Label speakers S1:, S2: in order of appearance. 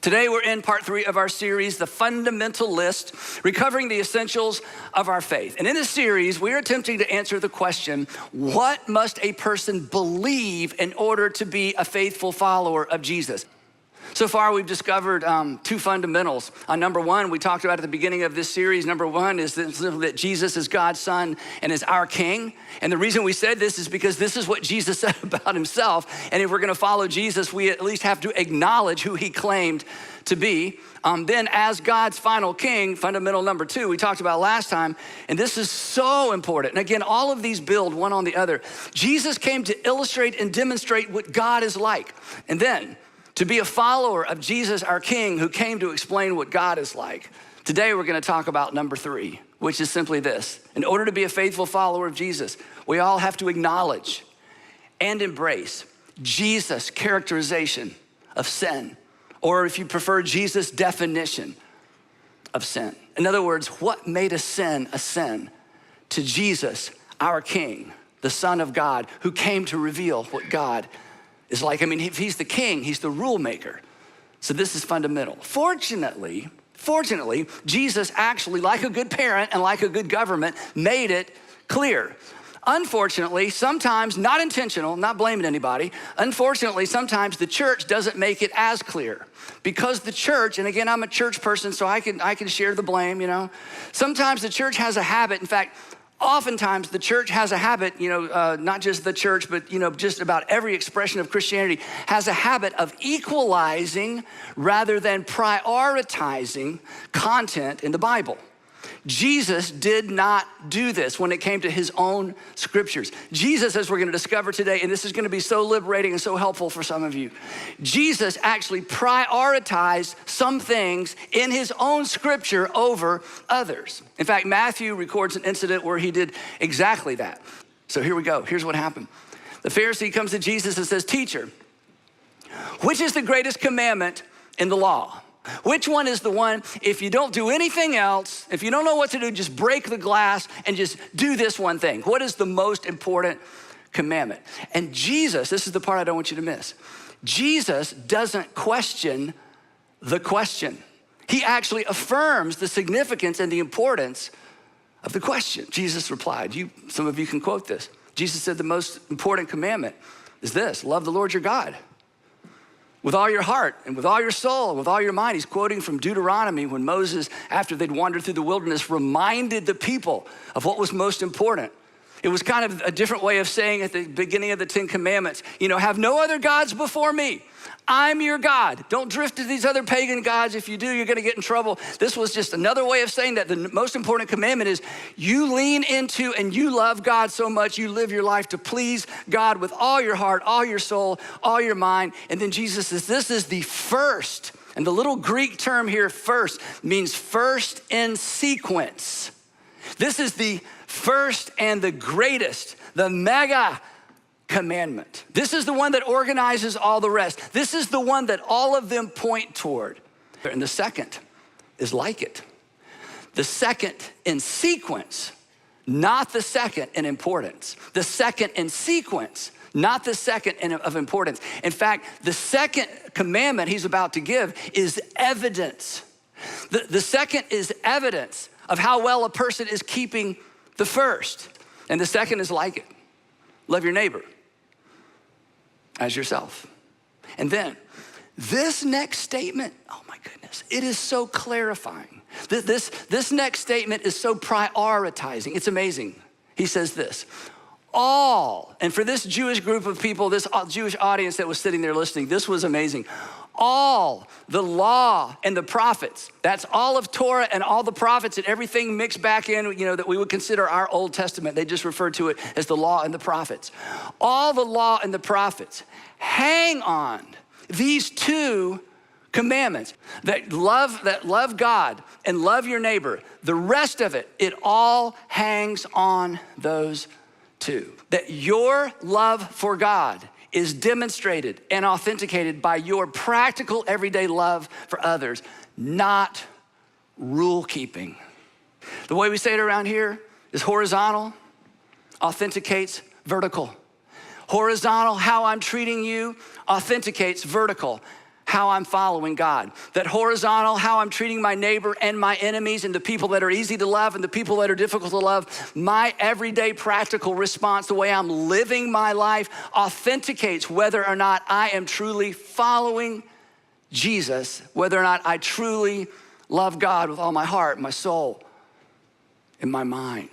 S1: Today we're in part 3 of our series, The Fundamental List, Recovering the Essentials of Our Faith. And in this series, we're attempting to answer the question, what must a person believe in order to be a faithful follower of Jesus? So far, we've discovered two fundamentals. Number one, we talked about at the beginning of this series. Number one is that Jesus is God's son and is our king. And the reason we said this is because this is what Jesus said about himself. And if we're gonna follow Jesus, we at least have to acknowledge who he claimed to be. Then as God's final king, fundamental number two, we talked about last time, and this is so important. And again, all of these build one on the other. Jesus came to illustrate and demonstrate what God is like. And then, to be a follower of Jesus, our King, who came to explain what God is like. Today, we're gonna talk about number 3, which is simply this. In order to be a faithful follower of Jesus, we all have to acknowledge and embrace Jesus' characterization of sin, or if you prefer, Jesus' definition of sin. In other words, what made a sin to Jesus, our King, the Son of God, who came to reveal what God is like. I mean, if he's the king, he's the rule maker. So this is fundamental. Fortunately, Jesus actually, like a good parent and like a good government, made it clear. Unfortunately, sometimes, not intentional, not blaming anybody, unfortunately, sometimes the church doesn't make it as clear. Because the church, and again, I'm a church person, so I can share the blame, you know. Sometimes the church has a habit, in fact, oftentimes the church has a habit, not just the church, but just about every expression of Christianity has a habit of equalizing rather than prioritizing content in the Bible. Jesus did not do this when it came to his own scriptures. Jesus, as we're gonna discover today, and this is gonna be so liberating and so helpful for some of you, Jesus actually prioritized some things in his own scripture over others. In fact, Matthew records an incident where he did exactly that. So here we go, here's what happened. The Pharisee comes to Jesus and says, "Teacher, which is the greatest commandment in the law? Which one is the one, if you don't do anything else, if you don't know what to do, just break the glass and just do this one thing? What is the most important commandment?" And Jesus, this is the part I don't want you to miss. Jesus doesn't question the question. He actually affirms the significance and the importance of the question. Jesus replied, some of you can quote this. Jesus said the most important commandment is this: love the Lord your God with all your heart and with all your soul, and with all your mind. He's quoting from Deuteronomy when Moses, after they'd wandered through the wilderness, reminded the people of what was most important. It was kind of a different way of saying at the beginning of the 10 Commandments, have no other gods before me. I'm your God. Don't drift to these other pagan gods. If you do, you're gonna get in trouble. This was just another way of saying that the most important commandment is you lean into and you love God so much, you live your life to please God with all your heart, all your soul, all your mind. And then Jesus says, this is the first. And the little Greek term here, first, means first in sequence. This is the first and the greatest, the mega commandment. This is the one that organizes all the rest. This is the one that all of them point toward. And the second is like it. The second in sequence, not the second in importance. The second in sequence, not the second of importance. In fact, the second commandment he's about to give is evidence. The second is evidence of how well a person is keeping the first. And the second is like it. Love your neighbor as yourself. And then this next statement, oh my goodness, it is so clarifying. This next statement is so prioritizing. It's amazing. He says this: all, and for this Jewish group of people, this Jewish audience that was sitting there listening, this was amazing. All the law and the prophets, that's all of Torah and all the prophets and everything mixed back in, that we would consider our Old Testament. They just refer to it as the law and the prophets. All the law and the prophets hang on these two commandments, that love God and love your neighbor. The rest of it, it all hangs on those two. That your love for God is demonstrated and authenticated by your practical everyday love for others, not rule keeping. The way we say it around here is horizontal authenticates vertical. Horizontal, how I'm treating you, authenticates vertical, how I'm following God. That horizontal, how I'm treating my neighbor and my enemies and the people that are easy to love and the people that are difficult to love. My everyday practical response, the way I'm living my life, authenticates whether or not I am truly following Jesus, whether or not I truly love God with all my heart, my soul, and my mind.